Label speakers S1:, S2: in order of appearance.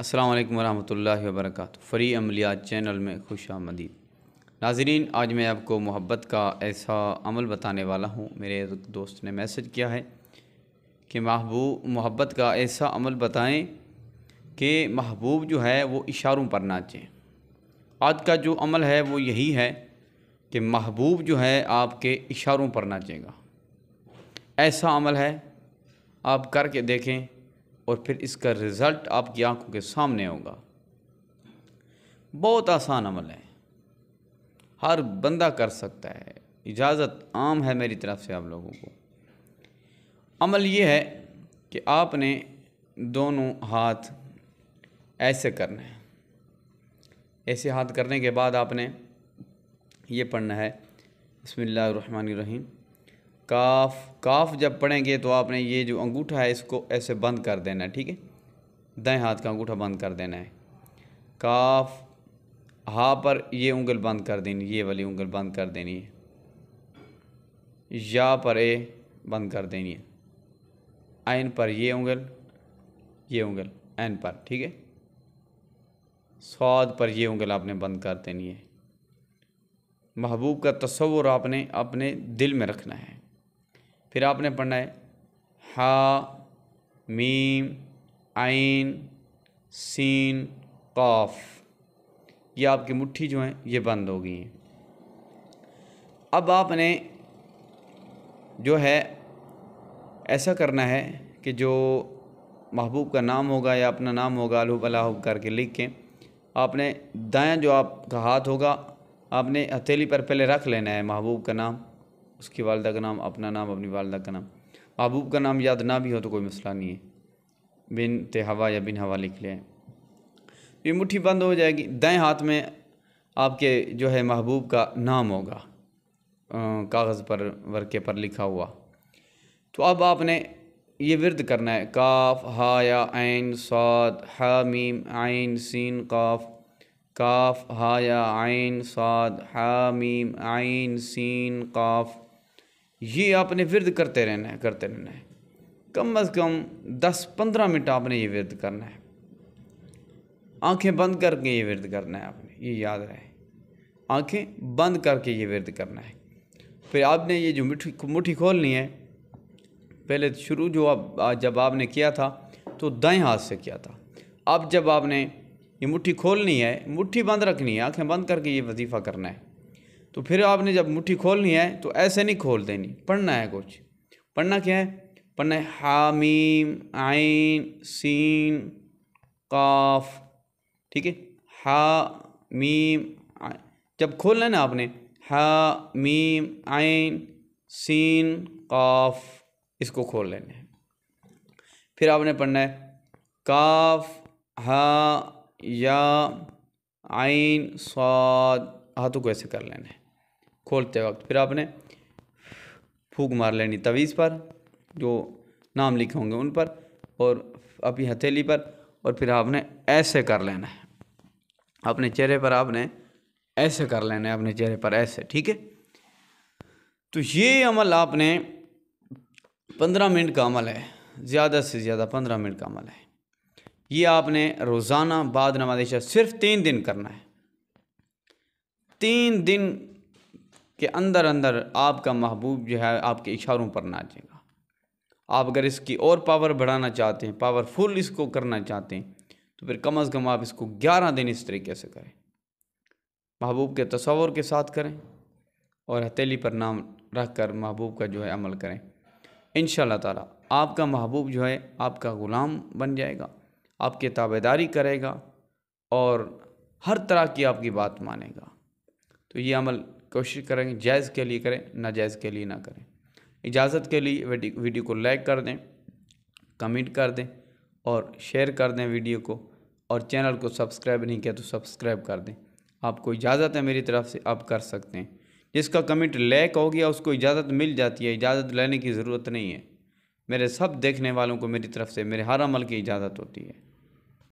S1: السلام علیکم ورحمۃ اللہ وبرکاتہ۔ فری عملیات چینل میں خوش آمدید۔ ناظرین، آج میں آپ کو محبت کا ایسا عمل بتانے والا ہوں۔ میرے ایک دوست نے میسج کیا ہے کہ محبت کا ایسا عمل بتائیں کہ محبوب جو ہے وہ اشاروں پر ناچیں۔ آج کا جو عمل ہے وہ یہی ہے کہ محبوب جو ہے آپ کے اشاروں پر ناچے گا۔ ایسا عمل ہے، آپ کر کے دیکھیں اور پھر اس کا رزلٹ آپ کی آنکھوں کے سامنے ہوگا۔ بہت آسان عمل ہے، ہر بندہ کر سکتا ہے، اجازت عام ہے میری طرف سے آپ لوگوں کو۔ عمل یہ ہے کہ آپ نے دونوں ہاتھ ایسے کرنے ہیں۔ ایسے ہاتھ کرنے کے بعد آپ نے یہ پڑھنا ہے بسم اللہ الرحمن الرحیم۔ کاف جب پڑھیں گے تو آپ نے یہ جو انگوٹھا ہے اس کو ایسے بند کر دینا ہے، ٹھیک ہے؟ دائیں ہاتھ کا انگوٹھا بند کر دینا ہے۔ کاف، ہاں پر یہ انگل بند کر دینی، یہ والی انگل بند کر دینی ہے۔ یا پر اے بند کر دینی ہے۔ عین پر یہ انگل عین پر، ٹھیک ہے؟ صاد پر یہ انگل آپ نے بند کر دینی ہے۔ محبوب کا تصور آپ نے اپنے دل میں رکھنا ہے۔ پھر آپ نے پڑھنا ہے ہا میم عین سین قاف۔ یہ آپ کی مٹھی جو ہیں یہ بند ہو گئی ہیں۔ اب آپ نے جو ہے ایسا کرنا ہے کہ جو محبوب کا نام ہوگا یا اپنا نام ہوگا الہو اللہ کر کے لکھ کے آپ نے دائیں جو آپ کا ہاتھ ہوگا آپ نے ہتھیلی پر پہلے رکھ لینا ہے محبوب کا نام، اس کی والدہ کا نام، اپنا نام، اپنی والدہ کا نام۔ محبوب کا نام یاد نہ بھی ہو تو کوئی مسئلہ نہیں ہے، بنت ہوا یا بن ہوا لکھ لیں۔ یہ مٹھی بند ہو جائے گی۔ دائیں ہاتھ میں آپ کے جو ہے محبوب کا نام ہوگا کاغذ پر، ورقے پر لکھا ہوا۔ تو اب آپ نے یہ ورد کرنا ہے کاف ہا یا عین صاد ہا میم عین سین قاف، کاف ہا یا عین صاد ہا میم عین سین قاف۔ یہ آپ نے ورد کرتے رہنا ہے کم از کم 10-15 منٹ آپ نے یہ ورد کرنا ہے۔ آنکھیں بند کر کے یہ ورد کرنا ہے آپ نے، یہ یاد رہے، آنکھیں بند کر کے یہ ورد کرنا ہے۔ پھر آپ نے یہ جو مٹھی کھولنی ہے، پہلے شروع جب آپ نے کیا تھا تو دائیں ہاتھ سے کیا تھا۔ اب جب آپ نے یہ مٹھی کھولنی ہے، مٹھی بند رکھنی ہے، آنکھیں بند کر کے یہ وظیفہ کرنا ہے۔ تو پھر آپ نے جب مٹھی کھولنی ہے تو ایسے نہیں کھول دینی، پڑھنا ہے کچھ۔ پڑھنا کیا ہے؟ پڑھنا ہے حامیم عین سین قاف، ٹھیک ہے؟ حامیم، جب کھولنا ہے نا آپ نے حامیم عین سین قاف، اس کو کھول لینا ہے۔ پھر آپ نے پڑھنا ہے کاف ہا یا عین صاد، ہاتھوں کو ایسے کر لینا ہے کھولتے وقت۔ پھر آپ نے پھونک مار لینی تویز پر، جو نام لکھے ہوں گے ان پر، اور اپنی ہتھیلی پر، اور پھر آپ نے ایسے کر لینا ہے اپنے چہرے پر، آپ نے ایسے کر لینا ہے اپنے چہرے پر ایسے، ٹھیک ہے؟ تو یہ عمل آپ نے 15 منٹ کا عمل ہے، زیادہ سے زیادہ 15 منٹ کا عمل ہے۔ یہ آپ نے روزانہ بعد نماز عشاء صرف 3 دن کرنا ہے۔ 3 دن کے اندر آپ کا محبوب جو ہے آپ کے اشاروں پر ناچے گا۔ آپ اگر اس کی اور پاور بڑھانا چاہتے ہیں، پاور فل اس کو کرنا چاہتے ہیں، تو پھر کم از کم آپ اس کو 11 دن اس طریقے سے کریں، محبوب کے تصور کے ساتھ کریں، اور ہتھیلی پر نام رکھ کر محبوب کا جو ہے عمل کریں۔ انشاءاللہ تعالیٰ آپ کا محبوب جو ہے آپ کا غلام بن جائے گا، آپ کی تابعداری کرے گا، اور ہر طرح کی آپ کی بات مانے گا۔ تو یہ عمل کوشش کریں گے جائز کے لیے کریں، ناجائز کے لیے نہ کریں۔ اجازت کے لیے ویڈیو کو لائک کر دیں، کمنٹ کر دیں، اور شیئر کر دیں ویڈیو کو، اور چینل کو سبسکرائب نہیں کیا تو سبسکرائب کر دیں۔ آپ کو اجازت ہے میری طرف سے، آپ کر سکتے ہیں۔ جس کا کمنٹ لائک ہو گیا اس کو اجازت مل جاتی ہے، اجازت لینے کی ضرورت نہیں ہے۔ میرے سب دیکھنے والوں کو میری طرف سے میرے ہر عمل کی اجازت ہوتی ہے۔